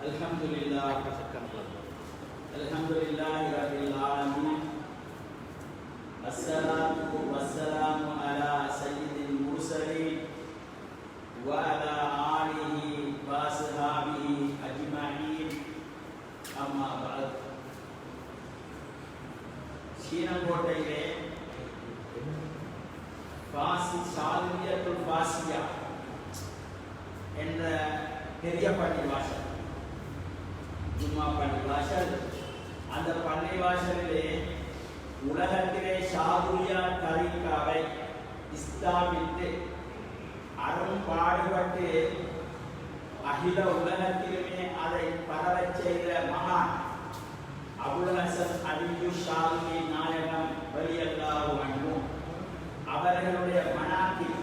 Alhamdulillah Rabbil Alamin. Assalatu wassalamu ala sayyidil mursalin wa ala alihi wa ashabihi ajma'in. Amma ba'd. சீனங்கோட்டையிலே சாதுரியத்துல் Fazia என்ற பெரிய பள்ளி வாசல், ஜும்மா பள்ளி வாசல். அந்த பள்ளி வாசலிலே உலகத்திலே சாதுரியா தரீகாவை இஸ்லாமித்து அரும்பாடுபட்டு அகில உலகத்திலுமே அதை பரவச் செய்த மகான் அபுல் ஹசன் அலியு ஷாதுரி நாயகம் ரலியல்லாஹு அன்ஹு அவர்களுடைய மனாக்கில்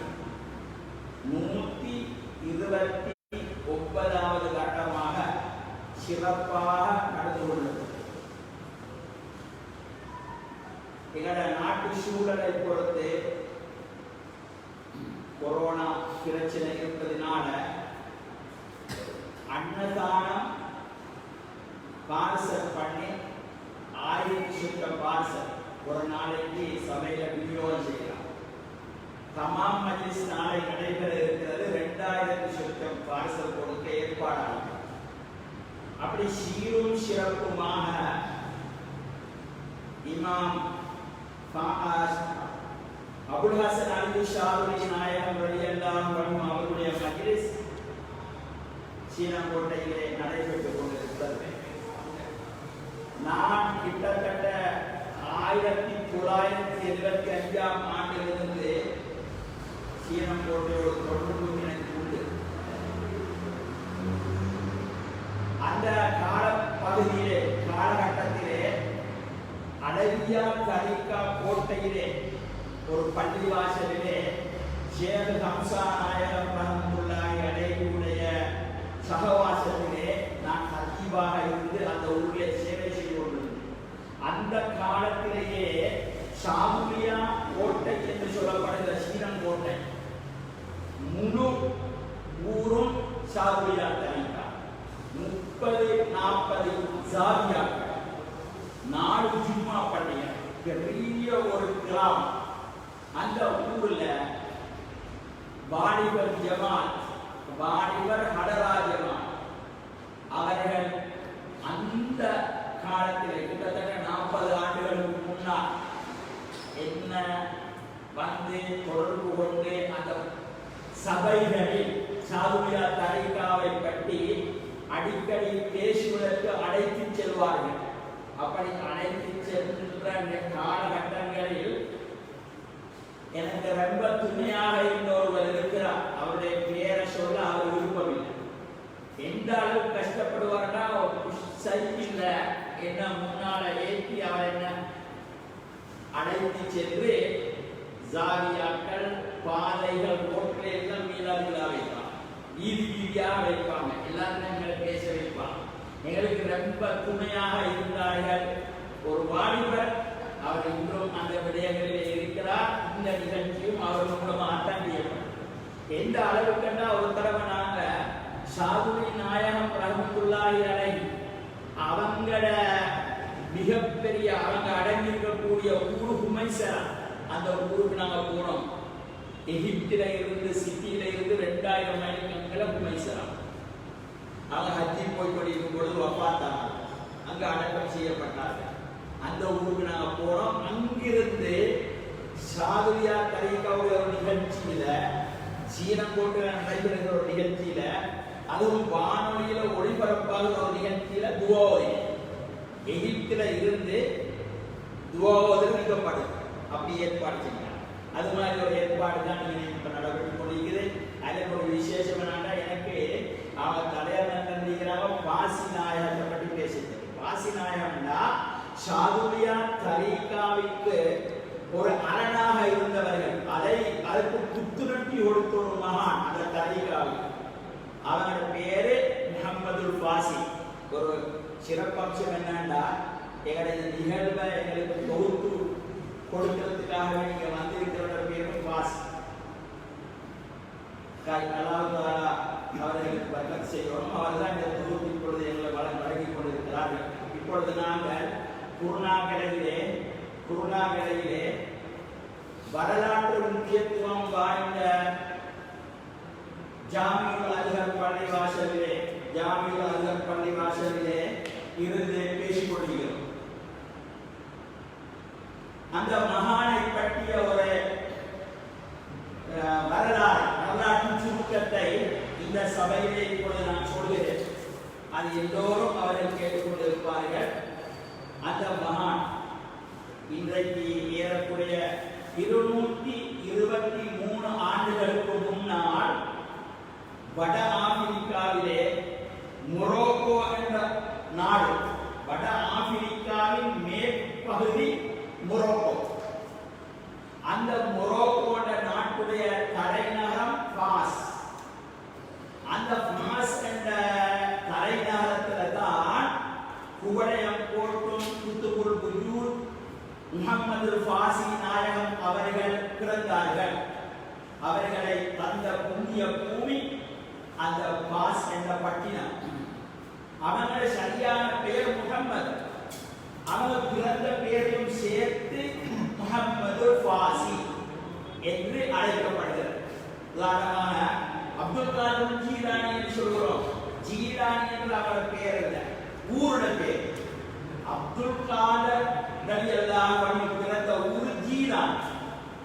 129வது கட்டமாக சிறப்பாக நடந்து கொண்டது. எங்களோட நாட்டு சூழலை பொறுத்து கொரோனா பிரச்சனை இருப்பதனால அன்னதானம் பார்சல் பண்ணி 1000 சுற்றம் பார்சல் ஒரு நாளைக்கு சபையில விநியோகம் செய்யலாம். தமாம் மஜ்லிஸ் நாளை நடைபெற இருக்கிறது. 2000 சுற்றம் பார்சல் கொடுக்க ஏற்பாடாகும். அப்படி சீரும் சிறப்புமாக இமாம் அபுல் ஹசன் அலி ஷாதுரி நாயகம் ரலியல்லாஹு அன்ஹு அவருடைய மஜ்லிஸ் சீனங்கோட்டையிலே நடைபெற்றுக் கொண்டிருக்கிறது. நான் கிட்டத்தட்ட 1975ஆம் ஆண்டிலிருந்து சீனங்கோட்டையோடு தொடர்பு எனக்கு உண்டு. அந்த காலகட்டத்திலே அழகியா தரிகா கோட்டையிலே ஒரு பள்ளி வாசலிலே ஷேக் ஹம்சா நாயகம் ரஹ்மத்துல்லாஹி அலைஹியுடைய சகவாசத்திலே நான் ஹத்தீபாக இருந்து அந்த ஊரிலே சேவை செய்து கொண்டிருந்தேன். அந்த காலத்திலேயே சாதுரியா கோட்டை என்று சொல்லப்படுகிற சீனங்கோட்டை முழு ஊரும் சாதுரியா தரிகா 30-40 ஜாதியாக்கள், 4 ஜும்மா பள்ளிகள், பெரிய ஒரு கிராமம். அந்த ஊர்ல வாலிபர் ஜமாத், வாலிபர் ஹடரா ஜமாத் அவர்கள் அந்த காலத்தில் கிட்டத்தட்ட 40 ஆண்டுகளுக்கு முன்னால் என்ன வந்து தொடர்பு கொண்டு அந்த சபைகளில் சாதுரியா தரிகாவை பற்றி அடிக்கடி பேசுவதற்கு அழைத்து செல்வார்கள். அப்படி அழைத்து சென்ற காலகட்டங்களில் எனக்கு ரொம்ப துணையாக இருந்த ஒருவர் இருக்கிறார். அவருடைய பேரை சொல்ல அவர் விருப்பமில்லை. எந்த அளவு கஷ்டப்படுவார்னா, சைக்கிள்ல என்ன முன்னால ஏற்றி அவர் என்ன அழைத்து சென்று ஜாவியாக்கள், பாதைகள், ரோட்கள் மீளாவிழா வைப்பாங்க, வீதியாக வைப்பாங்க, எல்லாருமே எங்களை பேச வைப்பாங்க. எங்களுக்கு ரொம்ப துணையாக இருந்தார்கள். ஒரு வாலிபர், அவர் இன்றும் அந்த விடயங்களில் இருக்கிறார். இந்த நிகழ்ச்சியும் அவர் மூலமாகத்தான் செய்யப்படும். எந்த அளவுக்குன்னா, ஒரு தடவை நாங்க சாதுரி நாயகம் ரஹ்மத்துல்லாஹி அலைஹி அவங்கள மிகப்பெரிய அவங்க அடங்கியிருக்கக்கூடிய ஊரு ஹுமைசரா, அந்த ஊருக்கு நாங்க போனோம். எகிப்தில இருந்து, சிட்டியில இருந்து 2000 மைலுக்கு ஹுமைசரா. அவங்க ஹஜ்ஜி போய் கொண்டிருக்கும் பொழுது வஃபாத்தாங்க, அங்க அடக்கம் செய்யப்பட்டாங்க. அந்த ஊருக்கு நாங்க போனோம். அங்கிருந்து சாதுரியா தரிகாவுடைய ஒரு நிகழ்ச்சியில, சீனங்கோட்டையில நடைபெறுகிற ஒரு நிகழ்ச்சியில, அதுவும் வானொலியில ஒளிபரப்பாக ஒரு நிகழ்ச்சியில துவாவை எகிப்தில இருந்து துவாவது நிகழ்ப்படுது. அப்படி ஏற்பாடு செஞ்சாங்க. அது மாதிரி ஒரு ஏற்பாடு தான் நீங்க இப்ப நடைபெற்று கொண்டிருக்குது. அதில் ஒரு விசேஷம் என்னன்னா, எனக்கு அவங்க தலைவர் நன்றிக்கிறாங்க பாசி நாயகத்தை பற்றி பேசுறது. பாசி நாயகம்னா சாதுரியா தரிகாவிற்கு ஒரு அரணாக இருந்தவர்கள். அதற்கு புத்துணர்ச்சி கொடுத்த ஒரு மகான் அந்த தரிகாவில். அவங்களோட பேரு முஹம்மதுல் பாசி. ஒரு சிறப்பம்சம் என்னன்னா, எங்களுடைய நிகழ்வை எங்களுக்கு தொகுத்து கொடுக்கிறதுக்காக நீங்க வந்திருக்கிறோட பேரும் பாசி. அல்லாஹ் அவர்களுக்கு பக்கத்து செய்கிறோம். அவர்தான் இந்த தொகுப்பு இப்பொழுது எங்களை வழங்கிக் கொண்டிருக்கிறார்கள். இப்பொழுது நாங்கள் குருநாகலையிலே வரலாற்று முக்கியத்துவம் வாய்ந்த ஜாமியுல் அஸ்ஹர் பள்ளிவாசலிலே இருந்து பேசிக் கொள்கிறோம். அந்த மகானை பற்றிய ஒரு வரலாற்று சுருக்கத்தை இந்த சபையிலே இப்பொழுது நான் சொல்கிறேன். அது எல்லோரும் அவர்கள் கேட்டுக்கொண்டிருப்பார்கள். அந்த மகான் இன்றைக்கு ஏறக்குறைய 223 ஆண்டுகளுக்கு முன்னால் வட ஆப்பிரிக்காவிலே மொரோக்கோ என்ற நாடு, வட ஆப்பிரிக்காவின் மேற்பகுதி மொரோக்கோ, அந்த மொரோக்கோ நாட்டுடைய தலைநகரம் பாஸ். அந்த பாஸ் என்ற தலைநகரத்தில் தான் குவளையம் போட்டும் குத்துபுல் புஜூத் முஹம்மது ஃபாசி நாயகம் அவர்கள் பிறந்தார்கள். அவர்களை தந்த புண்ணிய பூமி அந்த பாஸ் என்ற பட்டினம். அவங்கள சரியான பெயர் முகம்மது. அவங்க பிறந்த பெயரையும் சேர்த்து முஹம்மது ஃபாசி என்று அழைக்கப்படுகிறது. உதாரணமாக அப்துல் காதர் ஜீலானி என்று சொல்கிறோம். ஜீலானி என்று அவர் பெயர் இல்லை, ஊருடைய பெயர். அப்துல் காதர் ரலியல்லாஹு அன்ஹு பிறந்த ஊர் ஜீலான்.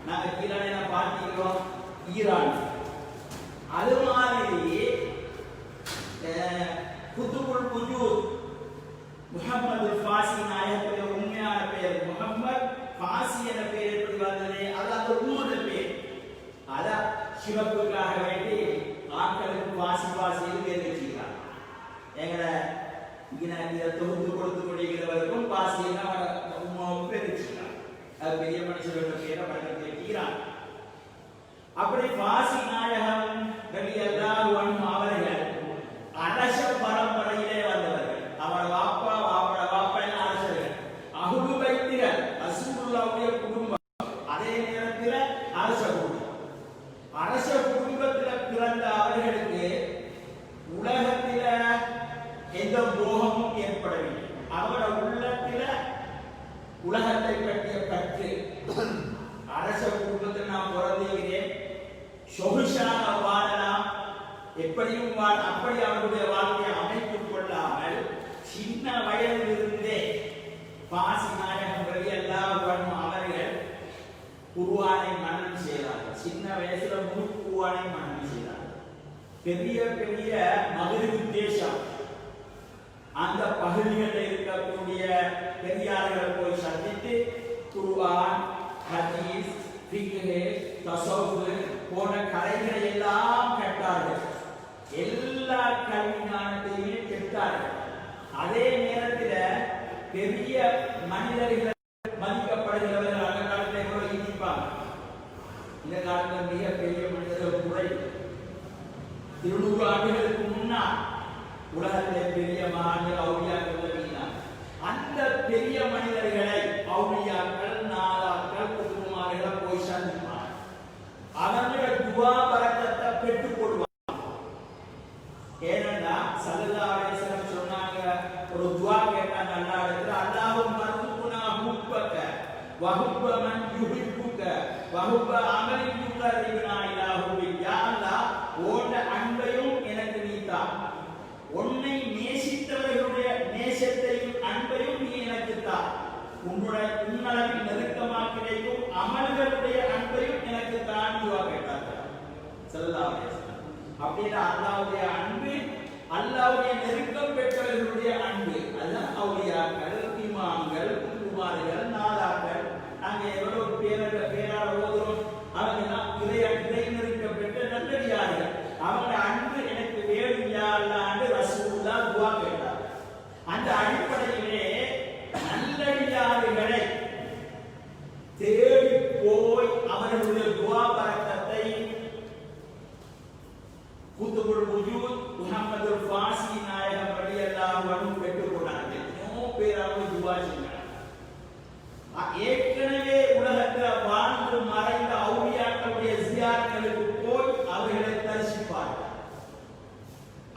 நாங்கள் ஜீலானி பார்க்கிறோம், ஈரான். அது மாதிரி குத்துபுல் புஜூத் முஹம்மது ஃபாசி நாயகத்துடைய உண்மையான பெயர் முஹம்மது ஃபாசி என்ற பெயர் எப்படி வந்தது? அது அந்த ஊருடைய பெயர். அதான் சிவப்புக்காக வேண்டி ஆட்களுக்கு வாசி பேர் வச்சுக்கிறார். எங்களை இங்கே தொகுத்து கொடுத்து கொண்டிருக்கிறவருக்கும் பாசி பேர் வச்சுக்கிறார். அது பெரிய மனுஷர்களோட பேரை பழக்கத்தை வச்சுக்கிறார். அப்படி பாசி நாயகம் ரலியல்லாஹு அன்ஹு அவர்கள் அரச பரம்பரையிலே வந்தவர்கள். அவர் வாப்பா அரசர்கள், அஹ்லு பைத்திகள், ரசூலுல்லாஹ்வுடைய குடும்பம். அதே நேரத்தில் அரச குடும்பத்தில் பிறந்த அவர்களுக்கு உலகத்தில எந்த மோகமும் ஏற்படவில்லை. அவரோட உள்ளத்தில் உலகத்தை பற்றிய பற்று. அரச குடும்பத்தில் நான் பிறந்திருக்கிறேன், சொகுசாக வாழலாம், எப்படியும் அப்படி அவருடைய வாழ்க்கையை அமைத்துக் கொள்ளாமல் சின்ன வயதிலிருந்தே பாசி நாயகம் ரலியல்லாஹு அன்ஹு அவர்கள் குர்ஆனை மனனம் செய்தார்கள். சின்ன வயசுல முழு குர்ஆனை மனனம் செய்தார்கள். பெரிய பெரிய மகரிபு தேசம் அந்த பகுதிகளில் இருக்கக்கூடிய பெரியார்களை போய் சந்தித்து குர்ஆன், ஹதீஸ், ஃபிக்ஹ், தஸவ்வுஃப் போன்ற கலைகளை எல்லாம் கற்றார்கள். எல்லா கல்வி ஞானத்தையுமே பெற்றார்கள். அதே நேரத்தில் பெரிய மனிதர்கள் மதிக்கப்படுகிறவர்கள் அந்த காலத்தில் கூட இருப்பாங்க. இந்த காலத்தில் மிக பெரிய மனிதர்கள் குறை. 200 ஆண்டுகளுக்கு முன்னால் உலகத்தில் பெரிய மகான்கள் அவுலியாக்கள் இருந்தார். அந்த பெரிய மனிதர்களை அவுலியாக்கள், நாதாக்கள், குத்துமார்களை போய் சந்திப்பார். அவங்களோட துவா பரக்கத்தை பெற்றுக் கொள்வார். ஏனென்றா ஸல்லல்லாஹு அலைஹி வஸல்லம் சொன்னாங்க, ஒரு துவா கேட்டாங்க அல்லாஹ்விடத்தில், அல்லாஹும்ம ர்ஸுக்னா ஹுப்பக வ ஹுப்ப மன் யுஹிப்புக வ ஹுப்ப அமலின் யுகர்ரிபுனா இலா ஹுப்பிக். யா அல்லாஹ், உன்னுடைய அன்பையும் எனக்கு நீ தா, உன்னை நேசித்தவர்களுடைய நேசத்தையும் அன்பையும் நீ எனக்கு தா, உன்னளவில் நெருக்கமாக கிடைக்கும் அமல்களுடைய அன்பையும் எனக்கு தான் துவா கேட்டார்கள் ஸல்லல்லாஹு அலைஹி வஸல்லம். அப்படின்னா அல்லாஹ்வுடைய அன்பு, அல்லாஹ்வுடைய நெருக்கம் பெற்றவர்களுடைய அன்பு, அதுதான் அவுலியாக்கள், இமாம்கள், குமார்கள், நாதாக்கள். நாங்க எவ்வளவு பேரால ஓதுறோம், அவங்க எல்லாம் இறை நெருக்கம் பெற்ற நல்லடியார்கள். அவங்க அன்பு எனக்கு வேணும் யா அல்லாஹ்னு ரசூலுல்லாஹ் துஆ கேட்டார். அந்த அடிப்படையிலே நல்லடியார்களை தேடி போய் அவர்களுடைய துஆ பரக்கத்தை குத்துபுல் புஜூத் முஹம்மது ஃபாசி நாயகம் ரலியல்லாஹு அன்ஹு பெற்றுக் கொண்டார்கள். எத்தனையோ பேர் அவங்க துஆ செஞ்சாங்க. ஏற்கனவே உலகத்தில் வாழ்ந்து மறைந்த அவுலியாக்களுடைய ஜியாரத்துகளுக்கு போய் அவர்களை தரிசிப்பார்கள்.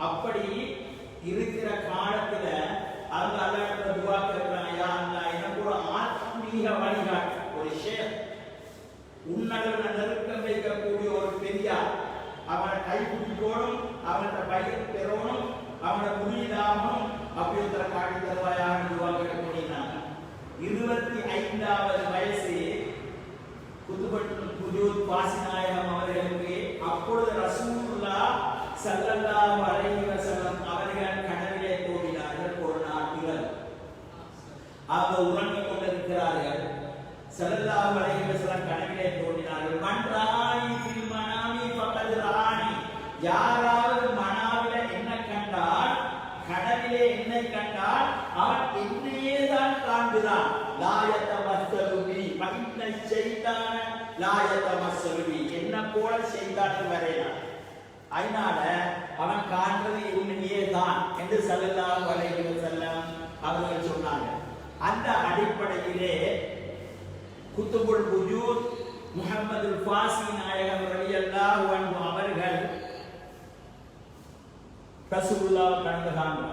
அப்படி இருக்கிற காலத்துல அவங்க அல்லாஹ்விட துஆ கேட்கிறாங்க, யா அல்லாஹ் எனக்கு ஒரு ஆத்மீக வழிகாட்டு, ஒரு ஷேக் உன்னதன நெருக்கம் வைக்கக்கூடிய ஒரு பெரியார், அவனை கைப்பிடிக்கணும், அவனோட பையன் பெறணும், அவனோட புனிதாகணும், அப்படிங்கிற காட்டி தருவாயாக துஆ கேட்கக்கூடினாங்க. 25வது வயசு குத்துபட்டுல் குஜூத் பாசிநாயகம் அவர்களுக்கு அப்பொழுது ரசூலுல்லாஹ் ஸல்லல்லாஹு அலைஹி வஸல்லம் அவர்கள் கனவிலே தோன்றினார்கள். ஒரு நாட்டில் அவங்க உறங்கிக் கொண்டிருக்கிறார்கள். ஸல்லல்லாஹு அலைஹி வஸல்லம் கனவிலே தோன்றினார்கள். மன் ரானி ஃபில் மனாமி ஃபகத் ரானி, யாராவது மனாவிலே என்ன கண்டால், கனவிலே என்னை கண்டால் அவன் என்னையே தான் காண்கிறான். லா யதமஸ்ஸலு பி ஃபஇன்ன ஷைத்தான லா யதமஸ்ஸலு பி, என்ன போல ஷைத்தான் வரையலாம், அதனால அவன் காண்றது உண்மையே தான் என்று ஸல்லல்லாஹு அலைஹி வஸல்லம் அவர்கள் சொன்னாங்க. அந்த அடிப்படையிலே குத்துபுல் வஜூத் முஹம்மதுல் ஃபாசி நாயகம் ரலியல்லாஹு அன்ஹு அவர்கள் ரசூலுல்லாஹ் கண்டாங்க.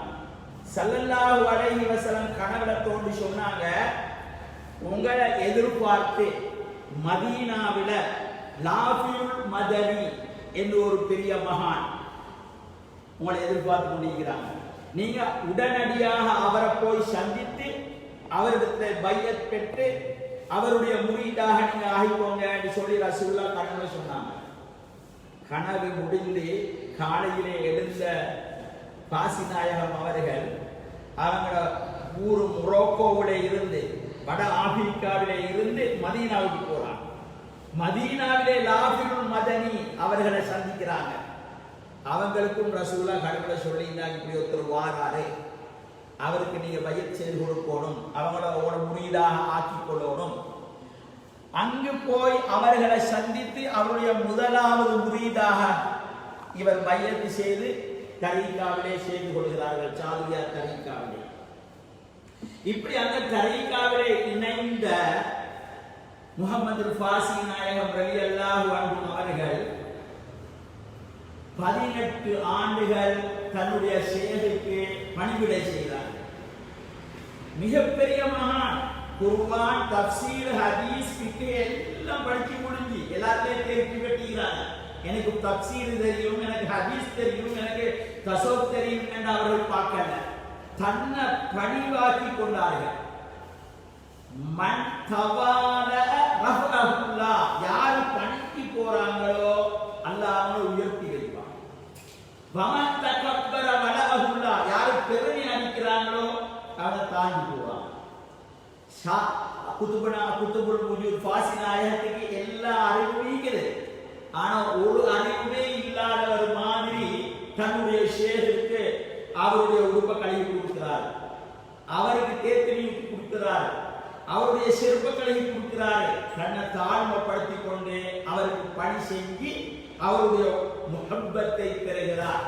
ஸல்லல்லாஹு அலைஹி வஸல்லம் கனவுல தோண்டி சொன்னாங்க, உங்களை எதிர்பார்த்து மதீனாவில லாஃபியுல் மதனி என்று ஒரு பெரிய மகான் உங்களை எதிர்பார்த்து கொண்டிருக்கிறாங்க. நீங்க உடனடியாக அவரை போய் சந்தித்து அவரிடத்தில் பையத் பெற்று அவருடைய முரீதாக நீங்க ஆகிக்கோங்க என்று சொல்லி ரசூலுல்லாஹ் கனவுல சொன்னாங்க. கனவு முடிந்து காலையிலே எழுந்த பாசிநாயகம் அவர்கள் அவங்க ஊர் மொரோக்கோவிலே இருந்து வட ஆப்பிரிக்காவிலே இருந்து மதீனாவுக்கு போறாங்க. மதீனாவிலே லாஃபியுல் மதனி அவர்களை சந்திக்கிறாங்க. அவங்களுக்கும் ரசூலுல்லாஹ் கனவுல சொல்லி இப்படி ஒருத்தர் வாராரு, அவருக்கு நீங்க பையத் செய்து கொடுக்கணும், அவங்களோட முரீதாக ஆக்கிக் கொள்ளணும். அங்கு போய் அவர்களை சந்தித்து அவருடைய முதலாவது முரீதாக இவர் பையத்து செய்து தரீகாவிலே செய்து கொள்கிறார்கள், சாதுரியா தரீகாவிலே. இப்படி அந்த தரீகாவிலே இணைந்த முஹம்மதுல் ஃபாசி நாயகம் ரலியல்லாஹு அன்ஹு அவர்கள் 18 ஆண்டுகள் தன்னுடைய ஷேகுக்கு பணிவிடை செய்தார். மிகப்பெரிய மகான், குர்ஆன், தஃப்சீர், ஹதீஸ், ஃபிக்ஹ் எல்லாம் படிச்சு முடிஞ்சு எல்லாத்தையும் தேர்ச்சி பெற்றுகிறார். எனக்கு தஃப்சீர் தெரியும், எனக்கு ஹதீஸ் தெரியும், எனக்கு தஸவ்வுஃப் தெரியும் என்று அவர்கள் பார்க்கல, தன்னை பணிவாக்கி கொண்டார்கள். மன் தவால ரஃபஅஹுல்லாஹ், யார் பணிக்கு போறாங்களோ அல்லாஹ் அவனை உயர்த்தி வைப்பான். வமன் தகப்பர வலஅஹுல்லாஹ், யார் பெருமை அடிக்கிறாங்களோ அவனை தாண்டி போவான். குத்துபுல் வஜூத் ஃபாசி நாயகத்துக்கு எல்லா அறிவும் இருக்குது, ஆனா ஒரு அறிவுமே இல்லாதவர் மாதிரி தன்னுடைய ஷேருக்கு அவருடைய உடுப்ப கழுவி கொடுக்கிறார், அவருக்கு தேர்தலி கொடுக்கிறார், அவருடைய செருப்ப கழுவி கொடுக்கிறார். தன்னை தாழ்மைப்படுத்தி கொண்டு அவருக்கு பணி செஞ்சு அவருடைய முஹப்பத்தை பெறுகிறார்.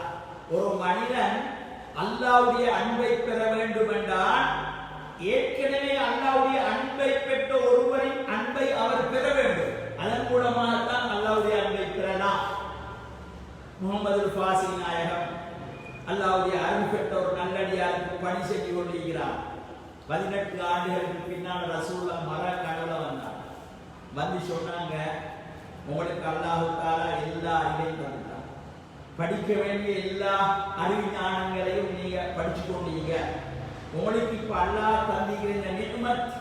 ஒரு மனிதன் அல்லாஹ்வுடைய அன்பை பெற வேண்டும் என்றால் ஏற்கனவே அல்லாஹ்வுடைய அன்பை பெற்ற ஒருவரின் அன்பை அவர் பெற வேண்டும். அதன் மூலமாகத்தான் அல்லாஹ்வுடைய அன்பை பெறலாம். முஹம்மதுல் ஃபாசி நாயகம் அல்லாஹ்வுடைய அருள் பெற்ற ஒரு நல்லடியாருக்கு பணி செஞ்சு கொண்டிருக்கிறார். 18 ஆண்டுகளுக்கு பின்னால் ரசூலுல்லாஹ் மர கனவுல வந்தார். வந்து சொன்னாங்க, உங்களுக்கு அல்லாஹ் தஆலா எல்லா அறிவையும் தந்தார், படிக்க வேண்டிய எல்லா அறிவிஞானங்களையும் நீங்க படிச்சு கொண்டீங்க, உங்களுக்கு இப்ப அல்லாஹ் தந்திருக்கிற நிஅமத்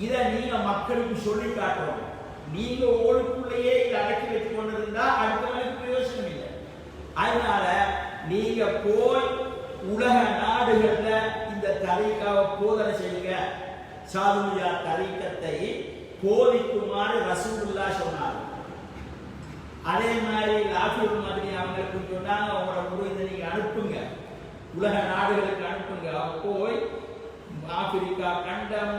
இதை நீங்க மக்களுக்கு சொல்லி காட்டணும். நீங்க உங்களுக்குள்ளேயே இதை அடக்கி வச்சு கொண்டிருந்தா அடுத்தவங்களுக்கு பிரயோஜனம் இல்லை. அதனால நீங்க போய் உலக நாடுகள்ல இந்த தரீகாவை போதனை செய்யுங்க, சாதுரியா தரீகத்தை போதிக்குமாறு ரசூலுல்லாஹ் சொன்னார். அதே மாதிரி லாஃபியுல் மதனி அவங்களுக்கு சொன்னாங்க, உங்களோட முறையை நீங்க அனுப்புங்க, உலக நாடுகளுக்கு அனுப்புங்க. போய் ஆப்பிரிக்கா கண்டம்,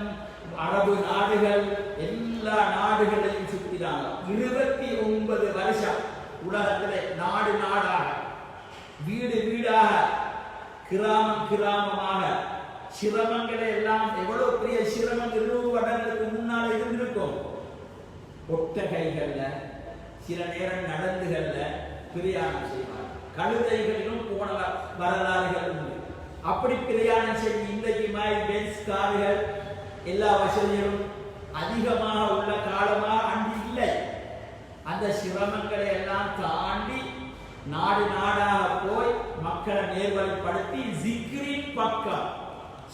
அரபு நாடுகள், எல்லா நாடுகளையும் சுற்றினாங்க. 29 வருஷம் உலகத்திலே நாடு நாடாக, வீடு வீடாக, கிராமம் கிராமமாக, சிரமங்களை எல்லாம் எவ்வளவு பெரிய சிரமம் 20 வருடங்களுக்கு முன்னால் இருந்திருக்கும். ஒட்டகைகள்ல, சில நேரம் நடந்துகள்ல பிரயாணம் செய்வார், கழுதைகளிலும் போன வரலாறுகள் உண்டு. அப்படி பிரயாணம் செய்து இன்றைக்கு மாதிரி பென்ஸ் கார்கள் எல்லா வசதிகளும் அதிகமாக உள்ள காலமாக அன்று இல்லை. அந்த சிரமங்களை எல்லாம் தாண்டி நாடு நாடாக போய் மக்களை நேர்வழிப்படுத்தி ஜிக்ரின் பக்கம்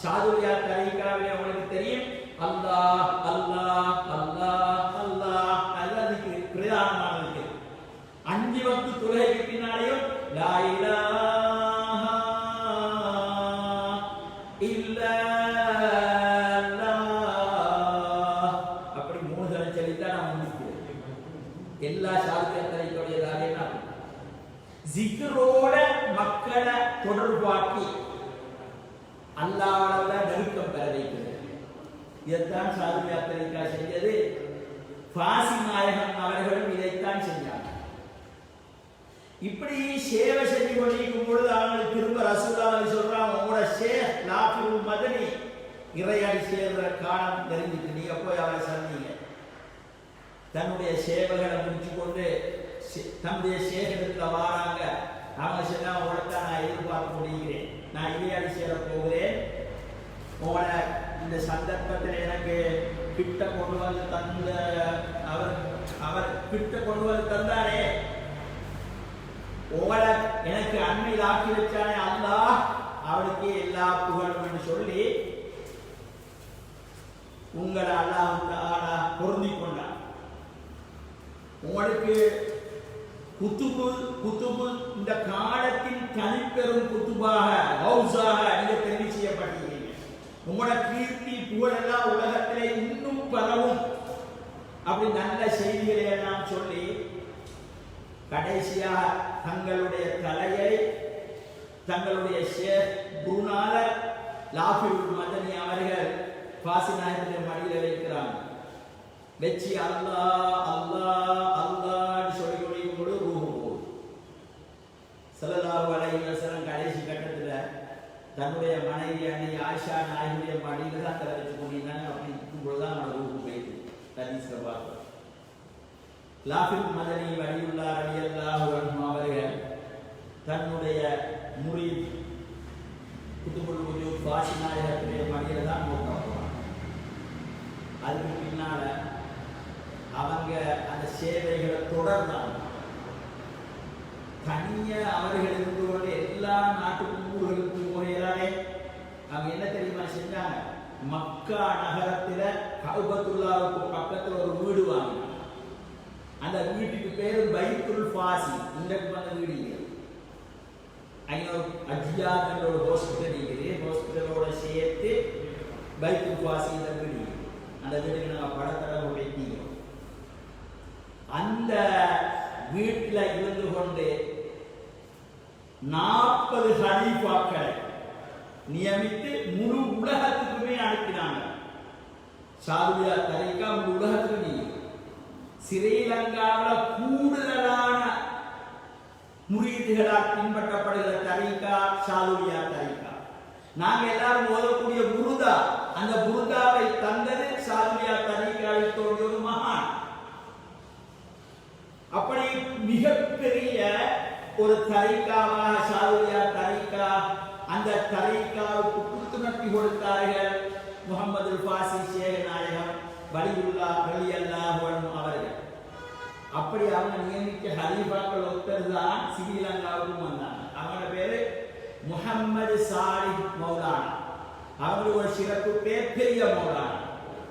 சாதுரியா தரீகாவிலே உங்களுக்கு தெரியும், அல்லாஹ் அல்லாஹ் அல்லாஹ் அல்லாஹ் அதுக்கு பிரதானமானது. 5 வக்து தொழுகைக்கு பின்னாலேயும் லா இலாஹா இல்லல்லாஹ் அப்படி 3 தடவை சொல்லித்தான் நான் முடிக்கிறேன். எல்லா சாதுரியா தரீகாவுடையதாக ஜிக்ரோட மக்களை தொடர்பாக்கி அல்லாஹ்வோட நெருக்கம் பெற வைக்கிறது. இதைத்தான் சாதுரியா தரீகா செஞ்சது. ஃபாசி நாயகம் அவர்களும் இதைத்தான் செஞ்சாங்க. இப்படி சேவை செஞ்சு கொண்டிருக்கும் பொழுது அவங்களுக்கு திரும்ப ரசூலுல்லாஹி சொல்றாங்க, உங்களோட ஷேக் லாஃபில் மதனி இறையாடி சேர்ற காலம் தெரிஞ்சுட்டு நீங்க போய் அவரை சந்திங்க. தன்னுடைய சேவைகளை முடிச்சு கொண்டு தன்னுடைய சேகரத்தில் வாராங்க. அவங்க சொன்னா உங்களைத்தான் நான் எதிர்பார்த்து முடிகிறேன், நான் இறையாடி சேர போகிறேன். உங்களை இந்த சந்தர்ப்பத்தில் எனக்கு கிட்ட கொண்டு வந்து தந்த அவர் கிட்ட கொண்டு வந்து தந்தாரே, உங்களை எனக்கு அண்மையில் ஆக்கி வச்சானே அல்லாஹ், அவனுக்கு எல்லா புகழும் என்று சொல்லி உங்களை அல்லாஹ் பொருந்தி கொண்டான். உங்களுக்கு குத்துபு இந்த காலத்தின் தனிப்பெரும் குத்துபாக ஹவுஸாக நீங்க தெரிவு செய்யப்பட்டிருக்கீங்க. உங்களோட கீர்த்தி புகழெல்லாம் உலகத்திலே இன்னும் பரவும். அப்படி நல்ல செய்திகளை எல்லாம் சொல்லி கடைசியாக தங்களுடைய தலையை தங்களுடைய ஷேக் குருநாதர் லாஃபில் மதனி அவர்கள் ஃபாசி நாயகத்தின் மடியில் வைக்கிறாங்க. வெச்சி அல்லாஹ் அல்லாஹ் அல்லாஹ் சொல்லி கொண்டிருக்கும் பொழுது ரூஹு போகுது. ஸல்லல்லாஹு அலைஹி வஸல்லம் கடைசி கட்டத்தில் தன்னுடைய மனைவி ஆயிஷா நாயகியுடைய மடியில் தான் தலை வச்சு கொண்டிருந்தாங்க. அப்படி இருக்கும் பொழுதுதான் அவனோட ரூஹு போயிடுது. ஹதீஸ்ல பார்க்கிறோம். லாஃபில் மதனி வலியுல்லாஹ் ரலியல்லாஹு அன்ஹு அவர்கள் தன்னுடைய முரீத் குதுபுல் வஜூத் ஃபாசி நாயகத்துடைய மடியில் தான் போட்டாங்க. அதுக்கு பின்னால அவங்க அந்த சேவைகளை தொடர்ந்தாங்க. தனியா அவர்கள் இருந்து கொண்டு எல்லா நாட்டுக்கும் ஊர்களுக்கும் போகிறாரே. அவங்க என்ன தெரியுமா செஞ்சாங்க, மக்கா நகரத்துல கஅபத்துல்லாஹ்வுக்கு பக்கத்துல ஒரு வீடு வாங்கினாங்க. அந்த வீட்டுக்கு பேரு பைத்துல் ஃபாசி. இன்றைக்கு வந்த வீடு இல்லை. அங்கே ஒரு அஜியாத் என்ற ஒரு ஹாஸ்பிட்டல் இருக்குது. ஹாஸ்பிட்டலோட சேர்த்து பைத்துல் ஃபாசி இந்த வீடு. அந்த வீட்டுக்கு நாங்கள் படத்தடவை வைத்தீங்க. அந்த வீட்டில் இருந்து கொண்டு 40 ஹலீஃபாக்களை நியமித்து முழு உலகத்துக்குமே அனுப்பினாங்க. சாதுரியா தரீகா முழு உலகத்துக்கு நீ ஸ்ரீலங்காவில் கூடுதலான முரீதுகளால் பின்பற்றப்படுகிற தரீகா சாதுரியா தரீகா. நாங்க எல்லாரும் ஓதக்கூடிய புருதா, அந்த புருதாவை தந்தது சாதுரியா தரீகாவில் தோன்றிய ஒரு மகான். அப்படி மிகப்பெரிய ஒரு தரீகாவாக சாதுரியா தரீகா, அந்த தரீகாவுக்கு புத்துணர்ச்சி கொடுத்தார்கள் முகமது ஃபாசி ஷேக் நாயகம் வலியுல்லாஹ் ரலியல்லாஹு அன்ஹு அவர்கள். அப்படி அவங்க நியமித்த ஹலீஃபாக்கள் ஒருத்தர் தான் ஸ்ரீலங்காவுக்கும் வந்தாங்க. அவங்களோட பேரு முஹம்மது சாலிஹ் மௌலானா. அவங்களுக்கு ஒரு சிறப்பு பேர் பெரிய மௌலானா.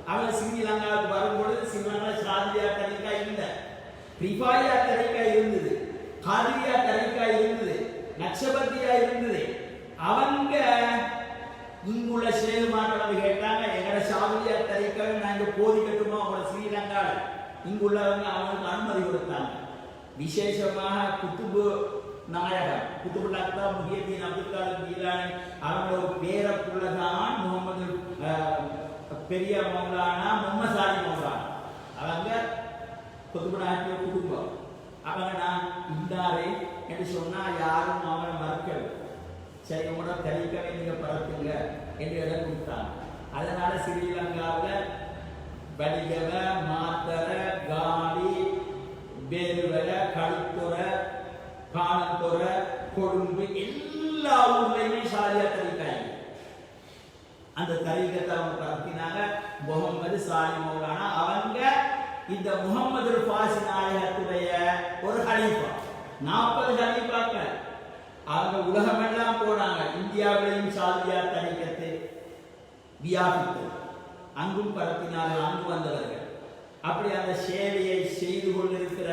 அவங்க ஸ்ரீலங்காவுக்கு வரும்பொழுது ஸ்ரீலங்கா சாதுரியா தரீகா இல்லை, ரிஃபாயா தரீகா இருந்தது, காதிரியா தரீகா இருந்தது, நக்ஷபந்தியா இருந்தது. அவங்க இங்குள்ள சேகுமார்கள் கேட்டாங்க, எங்களோட சாதுரியா தரீகாவை நாங்கள் போதிக்கட்டுமா அவங்களோட ஸ்ரீலங்காவில்? இங்குள்ளவங்க அவங்களுக்கு அனுமதி கொடுத்தாங்க. விசேஷமாக குத்துபு நாயகம் குத்துபுல் அக்தாப் முஹியத்தீன் அப்துல் காதிர் ஜீலானி அவங்களோட பேர புள்ளதான் முகமது பெரிய மௌலானா முஹம்மது சாலி மௌலானா. அவங்க குத்துபு நாயகத்தின் குடும்பம். அவங்க நான் இந்தாரே என்று சொன்னா யாரும் அவங்களை மறுக்கல. சரி, உங்களோட தரீகாவை நீங்க பரப்புங்க என்று இடம் கொடுத்தாங்க. அதனால ஸ்ரீலங்காவில் வலிகவ மாத்தர காலி பேருவர கழுத்துற காணத்துற கொழும்பு எல்லா ஊர்லயுமே ஷாரியா தரீகா. அந்த தரீகத்தை அவங்க பரப்பினாங்க. முகமது சாலி மௌலானா அவங்க இந்த முகமது ஃபாசி நாயகத்துடைய ஒரு ஹலீஃபா, 40 ஹலீஃபாக்கள் அவங்க உலகமெல்லாம் போனாங்க. இந்தியாவிலையும் ஷாரியா தரீகத்தை வியாபித்தது, அங்கும் பரப்பினார்கள், அங்கு வந்தவர்கள். அப்படி அந்த சேவையை செய்து கொண்டிருக்கிற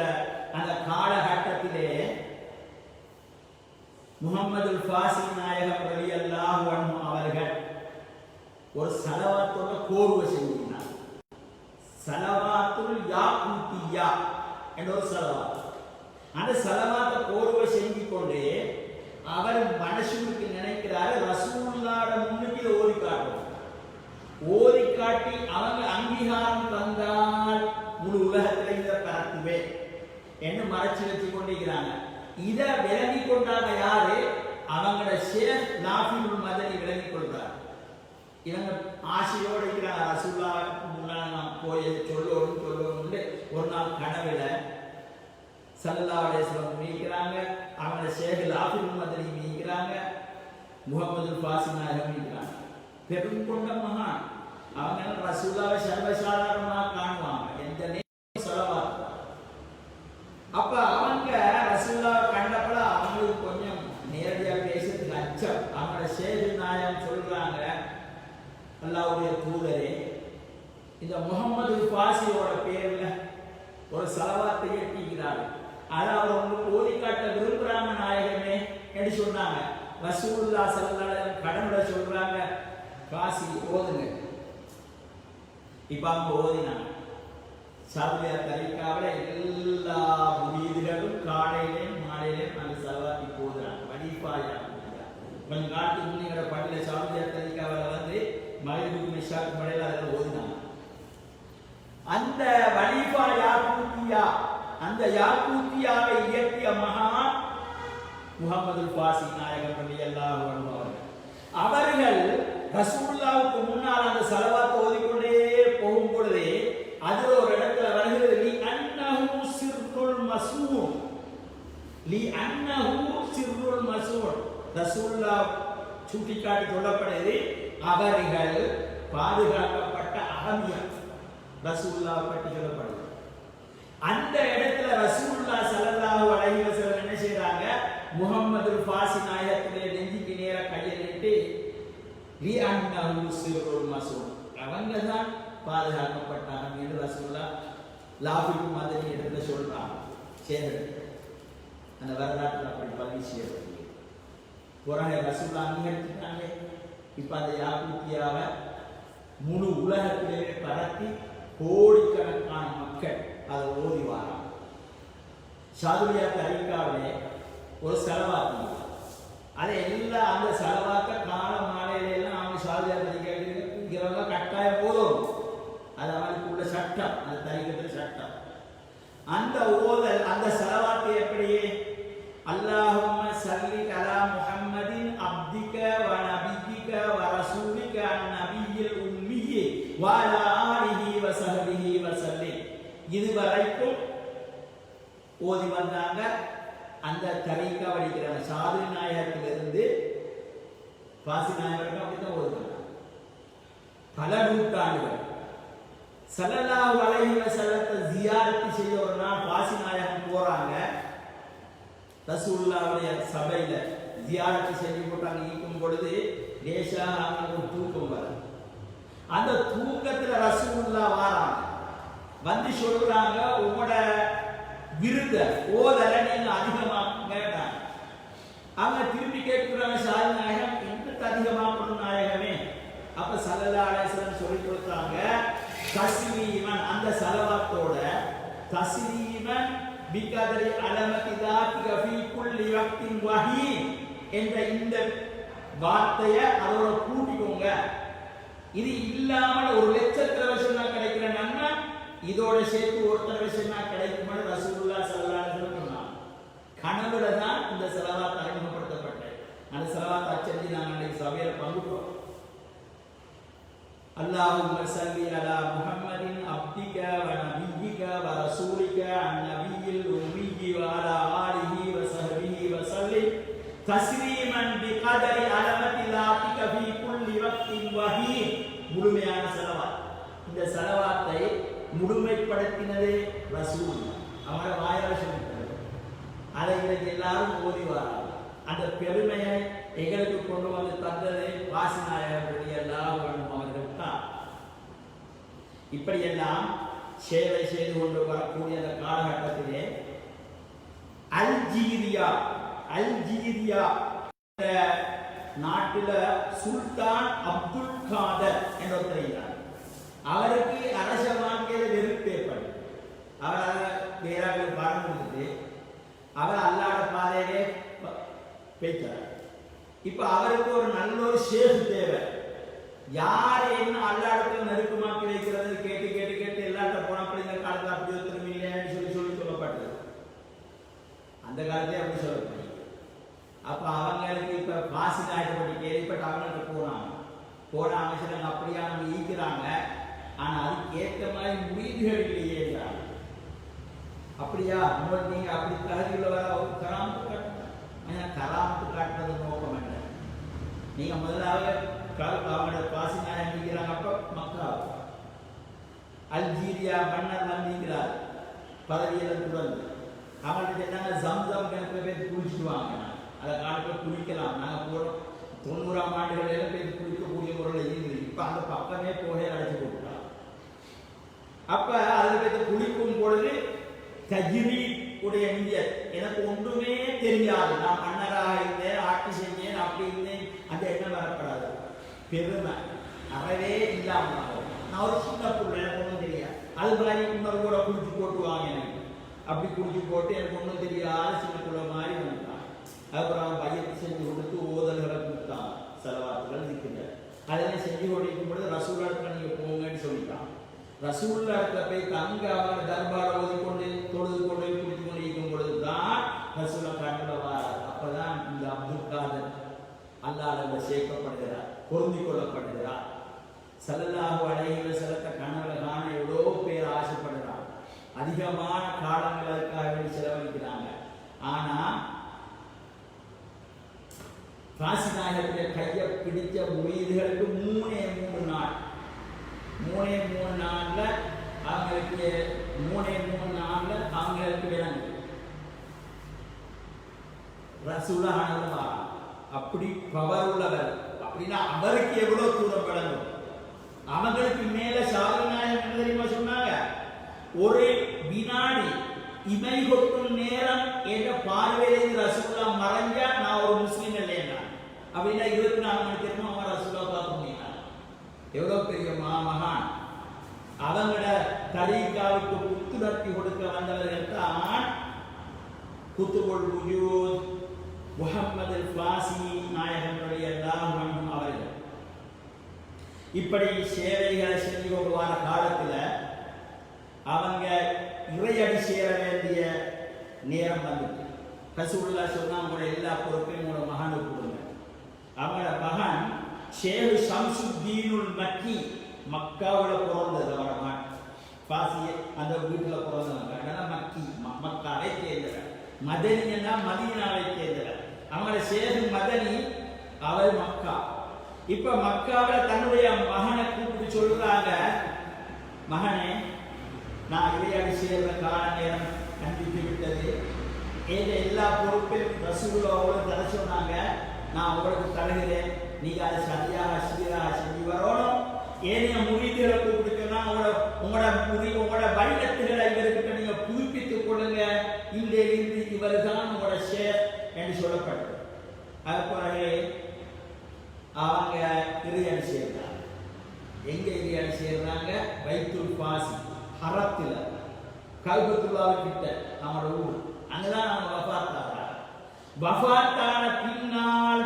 அந்த காலகட்டத்திலே முகமது ஃபாசி நாயகம் ரலியல்லாஹு அன்ஹு அவர்கள் ஒரு சலவாத்தோட கோர்வை செஞ்சிருந்தார். சலவாத்துல் யாக்கூத்தியா என்ற ஒரு சலவாத். அந்த சலவாத்தை கோர்வை செஞ்சு கொண்டு அவர் மனசுக்கு நினைக்கிறாரு, ரசூலுல்லாஹ் முன்னுக்கு ஓதி காட்டுவோம், ஓதி காட்டி அவங்க அங்கீகாரம் தந்தால் முழு உலகத்தில் இதை பரத்துவேன் என்று மறைச்சு வச்சு கொண்டிருக்கிறாங்க. இதை விலகி கொண்டாங்க யாரு? அவங்களோட ஷேக் நாஃபிஉல் மதனி விலகி கொள்றார். இவங்க ஆசையோடு இருக்கிறாங்க, ரசூலுல்லாஹ் முன்னாள் நான் போய் சொல்லணும் ஒரு நாள் கனவுல ஸல்லல்லாஹு அலைஹி வஸல்லம் மீக்கிறாங்க, அவங்களோட ஷேக் நாஃபிஉல் மதனி மீக்கிறாங்க, முகமது ஃபாசி நாயகம் மீக்கிறாங்க. பெரும் கொண்ட மகான் அவங்க ரசூலுல்லாஹ்வை சர்வசாதாரணமாக காணுவாங்க. எந்த நேரம் ஸலவாத். அப்ப அவங்க ரசூலுல்லாஹ்வை கண்டப்பட அவங்களுக்கு கொஞ்சம் நேரடியாக பேசுறதுக்கு அச்சம். அவங்களோட ஷேக் நாயகம் சொல்றாங்க, அல்லாஹ்வுடைய தூதரே, இந்த முகமது ஃபாசியோட பேர்ல ஒரு ஸலவாத்தை ஏற்றிக்கிறார், அதை அவர் உங்களுக்கு ஓதி காட்ட விரும்புறாங்க நாயகமே என்று சொன்னாங்க. ரசூலுல்லாஹ் ஸல்லல்லாஹு அலைஹி வஸல்லம் கடவுளை சொல்றாங்க, காசி ஓதுங்க. இப்ப அவங்க ஓதினாங்க. ஷாரியா தரீகாவில எல்லா முரீதுகளும் காலையிலேயும் மாலையிலேயும் அந்த சலவாத்தி போதுறாங்க. வலிஃபாயா கொஞ்சம் காலத்துக்கு முன்னியோட பள்ளியில ஷாரியா தரீகாவில வந்து மகரிபுக்கு இஷாக்கு மலையில அதில் ஓதினாங்க. அந்த வலிஃபா யாக்கூத்தியா, அந்த யாக்கூத்தியாவை இயற்றிய மகான் முகமது ஃபாசி நாயகம் ரலியல்லாஹு அன்ஹு அவர்கள் ரசூலுல்லாஹ்வுக்கு முன்னால் அந்த ஸலவாத் ஓதிக்கொண்டே போகும் பொழுது அதில் ஒரு இடத்துல வருகிறது, லி அன்னஹு சிர்ருல் மஸ்ஊன், லி அன்னஹு சிர்ருல் மஸ்ஊன். ரசூலுல்லாஹ் சுட்டிக்காட்டி சொல்லப்படுது, அவர்கள் பாதுகாக்கப்பட்ட அகமியம் ரசூலுல்லாஹ் பற்றி சொல்லப்படுது. அந்த இடத்துல ரசூலுல்லாஹ் ஸல்லல்லாஹு அலைஹி வஸல்லம் என்ன செய்றாங்க, முகமது ஃபாசி நாயகத்திலே நெஞ்சுக்கு நேர கையை நீட்டி லி அன்னஹு சிர்ருல் மஸ்ஊன், அவங்க தான் பாதுகாக்கப்பட்டாங்க என்று ரசூலுல்லாஹ் லாஃபில் மதனி இடத்துல சொல்றாங்க. சரி, அந்த வரலாற்றில் அப்படி பதிவு செய்யப்படுது. புறணை ரசூலுல்லாஹ் அங்கீகரிச்சுட்டாங்க. இப்ப அந்த யாக்கூத்தியாவை முழு உலகத்திலே பரப்பி கோடிக்கணக்கான மக்கள் அதை ஓதி வாராங்க. ஷாரியா தரீகாவிலே ஒரு ஸலவாத், அதை எல்லாம் அந்த ஸலவாத்தை கால மாலையில எல்லாம் அவங்க ஷாரியா தரீகா கட்டாயம் போதும். அது அவனுக்கு உள்ள சட்டம், அந்த தரீகத்தில் சட்டம். அந்த ஓதல் அந்த ஸலவாத்தை எப்படி, அல்லாஹும்ம ஸல்லி அலா முஹம்மதின் அப்திக வ நபியிக வ ரசூலிக அன்-நபியில் உம்மி வ அலா ஆலிஹி வ ஸஹ்பிஹி வ ஸல்லிம், இதுவரைக்கும் ஓதி வந்தாங்க. அந்த தரீகா வடிக்கிறாங்க. ஷாதிரி நாயகத்திலிருந்து ஃபாசி நாயகருக்கு அப்படித்தான் ஓதுறாங்க. பல நூற்றாண்டுகள் ஸல்லல்லாஹு அலைஹி வஸல்லத்தை ஜியாரத்து செய்ய ஒரு நாள் ஃபாசி நாயகம் போறாங்க. ரசூலுல்லாஹ்வுடைய சபையில ஜியாரத்து செஞ்சு போட்டாங்க. இருக்கும் பொழுது லேசாக அவங்களுக்கு தூக்கம் வரும். அந்த தூக்கத்துல ரசூலுல்லாஹ் வாராங்க, வந்து சொல்றாங்க, உங்களோட விருத ஓதலை நீங்க அதிகமாக்குங்க. அவங்க திருப்பி கேட்கிறாங்க, ஷாரி நாயகம் என்னக்கு அதிகமாக்கணும் நாயகமே? அப்ப ஸல்லல்லாஹு அலைஹி வஸல்லம் சொல்லி கொடுத்தாங்க, தஸ்லீமன், அந்த ஸலவாத்தோட தஸ்லீமன் பிகதரி அலமதி தாத்திக ஃபீ குல்லி வக்தின் வஹீன் என்ற இந்த வார்த்தையை அதோட கூட்டிக்கோங்க. இது இல்லாமல் ஒரு லட்சத்துல சொன்னா கிடைக்கிற நன்மை இதோட சேர்த்து ஒருத்தர் சொன்னா கிடைக்கும். ரசூலுல்லாஹ் ஸல்லல்லாஹு அலைஹி வஸல்லம் சொன்னாங்க. கனவுல தான் இந்த ஸலவாத் அறிமுகப்படுத்தப்பட்டது. அந்த ஸலவாத் அச்சடி நாங்கள் அன்றைக்கு சபையில பங்குட்டோம். அல்லாஹும்ம ஸல்லி அலா முஹம்மதின் அப்திக வ நபியிக வ ரசூலிக அன்-நபியில் உம்மி வ அலா ஆலிஹி வ ஸஹ்பிஹி வ ஸல்லிம் தஸ்லீமன் பிகதரி அலமத்திலாத்திக ஃபீ குல்லி வக்தின் வஹீன். முழுமையான ஸலவாத். இந்த ஸலவாத்தை முழுமைப்படுத்தினதே ரசூல். அவரை வாயால் சொல்லிட்டார். அதை இன்றைக்கு எல்லாரும் ஓதி வராங்க. அந்த பெருமையை எங்களுக்கு கொண்டு வந்து தந்தது வாசிநாயகர் எல்லாம் அவர்கள் தான். இப்படியெல்லாம் சேவை செய்து கொண்டு வரக்கூடிய அந்த காலகட்டத்திலே அல்ஜீரியா நாட்டில் சுல்தான் அப்துல் காதர் என்ற ஒருத்தர், அவருக்கு அரச வாழ்க்கையில் வெறுப்பு ஏற்படும். அவர் வேறாக பணம் கொடுத்துட்டு அவர் அல்லாத பாதையிலே பேச்சார். இப்ப அவருக்கு ஒரு நல்ல ஒரு ஷேஃப் தேவை. யார் என்ன அல்லாடத்தில் நெருக்கமாக்கி வைக்கிறது கேட்டு கேட்டு கேட்டு எல்லாத்த போனப்படி இந்த காலத்தில் அப்படி ஒருத்தரும் இல்லைன்னு சொல்லி சொல்லி சொல்லப்பட்டது. அந்த காலத்தே அப்படி சொல்லப்பட்டது. அப்ப அவங்களுக்கு இப்ப பாசி நாயக்கப்படி கேள்விப்பட்டு அவங்களுக்கு போனாங்க சில அப்படியா நம்ம ஈக்கிறாங்க. ஆனா அதுக்கு ஏற்ற மாதிரி முடிவுகள் இல்லையே. அப்படியா உங்களுக்கு நீங்க அப்படி தகுதியில் வர கராமத்து காட்டணும். கராமத்து காட்டுறது நோக்கம் என்ன? நீங்க முதலாவது அவங்களோட பாசி நாயம் நீக்கிறாங்க. அப்ப மக்கா அல்ஜீரியா மன்னர் வந்திருக்கிறார் பதவியில துறந்து. அவங்கள்ட்ட என்னங்க ஜம்சம் கிணத்துல போய் குளிச்சுடுவாங்க. அதை காலத்தில் குளிக்கலாம். நாங்கள் போகிறோம் 90ஆம் ஆண்டுகளில் போய் குளிக்கக்கூடிய முறையில் இருந்தது. இப்போ அந்த பக்கமே போகே அழைச்சி போட்டுட்டாங்க. அப்போ அதில் போய் குளிக்கும் பொழுது தஜிரி உடைய நீர் எனக்கு ஒன்றுமே தெரியாது. நான் மன்னராக இருந்தேன், ஆட்சி செஞ்சேன், அப்படி இருந்தேன். அந்த எண்ணம் வரப்படாது. பெருமை அறவே இல்லாமல் நான் ஒரு சின்ன பொருள் எனக்கு ஒன்றும் தெரியாது. அது மாதிரி இன்னொரு கூட குளிச்சு போட்டுவாங்க. எனக்கு அப்படி குளிச்சு போட்டு எனக்கு ஒன்றும் தெரியாது சின்ன பிள்ளை மாதிரி வந்துட்டான். அப்புறம் பையத்தை செஞ்சு கொடுத்து ஓதல்களை கொடுத்தான். செலவாத்துகள் இருக்கின்ற அதெல்லாம் செஞ்சு கொண்டிருக்கும் பொழுது ரசூல் இடத்துல நீங்க போங்கன்னு சொல்லிட்டான். ரசூல் இடத்துல போய் தங்க அவங்க தர்பார ஓதிக்கொண்டு தொழுது கொண்டு குடித்து கொண்டு இருக்கும் பொழுதுதான் ரசூலை கண்ணுல வாரார். அப்பதான் இந்த அப்துல் காதர் அல்லாஹ்விட சேர்க்கப்படுகிறார், பொருந்தி கொள்ளப்படுகிறார். ஸல்லல்லாஹு அலைஹி வஸல்லம் கனவுல காண எவ்வளோ பேர் ஆசைப்படுறாங்க. அதிகமான காலங்களுக்காக செலவழிக்கிறாங்க. ஆனா காசிநாயகத்துடைய கையை பிடிச்ச முயல்களுக்கு 3 நாள் அவங்களுக்கு 3 நாள்ல அவங்களுக்கு விளங்கு ரசூலுல்லாஹ் அப்படி பவர் உள்ளவர். அப்படின்னா அவருக்கு எவ்வளவு தூரம் விளங்கும். அவங்களுக்கு மேல ஷாருநாயகம் என்ன தெரியுமா சொன்னாங்க? ஒரு வினாடி இமை கொட்டும் நேரம் என்ற பார்வையிலிருந்து ரசூலுல்லாஹ் மறைஞ்சா நான் ஒரு முஸ்லீம் இல்லையா அப்படின்னா 24 மணி நேரமும் அவன் ரசூலுல்லாஹ் பார்க்க முடியாது. எவ்வளவு பெரிய மகான். அவங்களோட தரீகாவுக்கு புத்துணர்ச்சி கொடுக்க வந்தவர்கள் தான் குத்துபுல் வஜூத் முஹம்மது ஃபாசி நாயகம் ரலியல்லாஹு அன்ஹு அவர்கள். இப்படி சேவைகளை செஞ்சு கொண்டு வர காலத்தில் அவங்க இறையடி சேர வேண்டிய நேரம் வந்துட்டு ரசூலுல்லாஹ் சொன்னா உங்களோட எல்லா பொறுப்பையும் உங்களோட மகனுக்கு கொடுங்க. அவங்களோட மகன் ஷேஹ் ஷம்சுத்தீனுல் மக்கி மக்காவில் பிறந்தது. அவரோட மகன் பாசிய அந்த வீட்டில் பிறந்தவங்க. அதனால மக்கி மக்காவை சேர்ந்தவர். மதனின்னா மதீனாவை சேர்ந்தவர். அவங்களோட ஷேஹ் மதனி அவர் மக்கா. இப்ப மக்காவில் தன்னுடைய மகனை கூப்பிட்டு சொல்றாங்க, மகனே நான் இறையடி சேர்ந்த கால நேரம் கண்டித்து விட்டது. எல்லா பொறுப்பையும் ரசூலுல்லாஹ் தர சொன்னாங்க. நான் உங்களுக்கு தருகிறேன். நீங்க அதை சரியாக சீராக செஞ்சு வரணும். ஏனைய முறிவுகளை கூப்பிட்டுன்னா உங்களோட வழிகட்டுகளை இவர்கிட்ட நீங்க புதுப்பித்துக் கொள்ளுங்க. இன்றையிலிருந்து இவர் தான் உங்களோட ஷேர் என்று சொல்லப்பட்டது. அது பிறகு அவங்க இறையடி சேர்ந்தாங்க. எங்க இறையடி சேர்றாங்க? பைத்துல் பாசி ஹரத்தில் கல்பத்துல்லாவிட்ட நம்மளோட ஊர். அங்கதான் அவங்க வஃபாத்தாங்க. வஃபாத்தான பின்னால்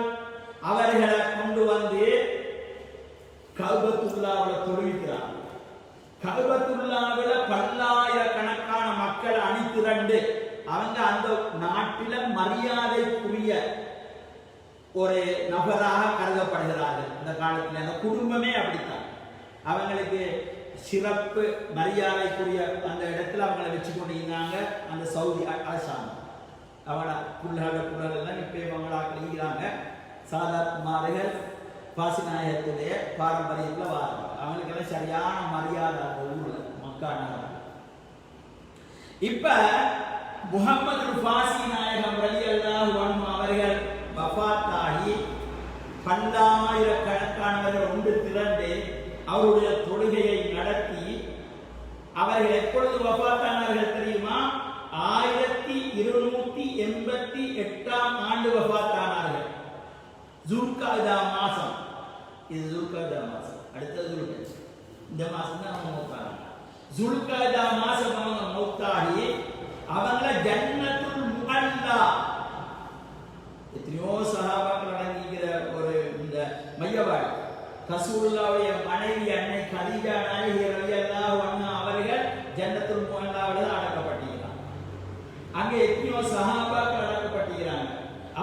அவர்களை கொண்டு வந்து கல்பத்துல்லாவில் தொழுவிக்கிறாங்க. கல்பத்துல்லாவில் பல்லாயிரக்கணக்கான மக்கள் அணிதிரண்டு அவங்க அந்த நாட்டில மரியாதைக்குரிய ஒரு நபராக கருதப்படுகிறார்கள். அந்த காலத்தில் அந்த குடும்பமே அப்படித்தான். அவங்களுக்கு சிறப்பு மரியாதைக்குரிய அந்த இடத்துல அவங்களை வச்சு கொண்டிருந்தாங்க அந்த சவுதி அரசாங்கம். அவளை புள்ளகள் எல்லாம் இப்போ அவங்களாக்கள் ஈகிறாங்க. சாதாத் குமார்கள் பாசிநாயகத்துடைய பாரம்பரியத்தில் வாரம் அவங்களுக்கெல்லாம் சரியான மரியாதை அந்த ஊரில் மக்கான. இப்ப முகமது பாசி நாயகம் ரலியல்லாஹு அன்ஹு அவர்கள் வஃபாத்தாகி பல்லாயிரக்கணக்கானவர்கள் ஒன்று திரண்டு அவருடைய தொழுகையை நடத்தி அவர்கள் எப்பொழுது வஃபாத்தானார்கள் தெரியுமா? 1288 ஆண்டு வஃபாத்தானார்கள். ஜுல்காதா மாசம். இது ஜுல்காதா மாசம். அடுத்தது ஜுல்கஜ். இந்த மாசம் தான் அவங்க மௌத்தானாங்க. ஜுல்காதா மாசம் அவங்க மௌத்தாகி அவங்கள ஜன்னத்துல் முஅல்லா எத்தனையோ சஹாபாக்கள் அடங்கிக்கிற ஒரு இந்த மையவாடி ரசூலுல்லாஹ்வுடைய மனைவி அன்னை கதீஜா நாயகி ரலியல்லாஹு அன்ஹா அவர்கள் ஜன்னத்துல் முஅல்லாவில் அடக்கப்பட்டிருக்கிறாங்க. அங்கே எத்தனையோ சஹாபாக்கள் அடக்கப்பட்டிருக்கிறாங்க.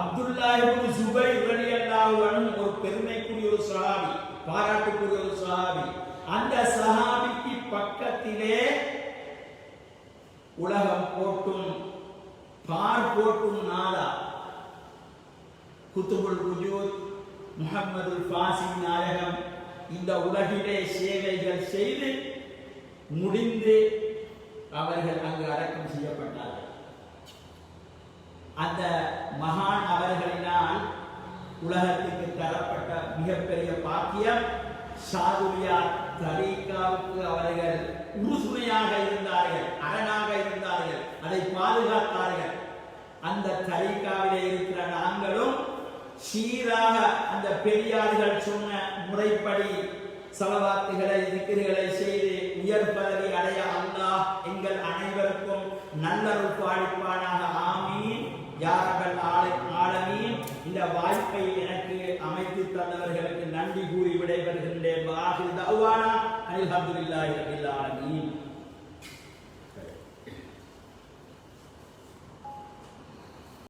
அப்துல்லாஹ் இப்னு ஜுபைர் ரலியல்லாஹு அன்ஹு ஒரு பெருமைக்குரிய ஒரு சஹாபி, பாராட்டுக்குரிய ஒரு சஹாபி. அந்த சஹாபிக்கு பக்கத்திலே உலகம் போட்டும் பார் போட்டும் நாளா குத்துபுல் வஜூத் முஹம்மது பாசி நாயகம் இந்த உலகிலே சேவைகள் செய்து முடிந்து அவர்கள் அங்கு அடக்கம் செய்யப்பட்டார்கள். அந்த மகான் அவர்களினால் உலகத்துக்கு தரப்பட்ட மிகப்பெரிய பாக்கியம் ஷாதுலியா தரீகாவுக்கு அவர்கள் உறுதுணையாக இருந்தார்கள், அரணாக இருந்தார்கள், அதை பாதுகாத்தார்கள். அந்த தரீகாவிலே இருக்கிற நாங்களும் சீராக அந்த பெரியார்கள் சொன்ன முறைப்படி ஸலவாத்துகளை திக்ருகளை செய்து உயர் பதவி அடைய அல்லாஹ் எங்கள் அனைவருக்கும் நல்லருள் பாலிப்பானாக. ஆமீன் யா ரப்பல் ஆலமீன். இந்த வாய்ப்பை எனக்கு அமைத்து தந்தவர்களுக்கு நன்றி கூறி விடைபெறுகின்றேன். வாஹிர் தஅவானா அல்ஹம்துலில்லாஹி ரப்பில் ஆலமீன்.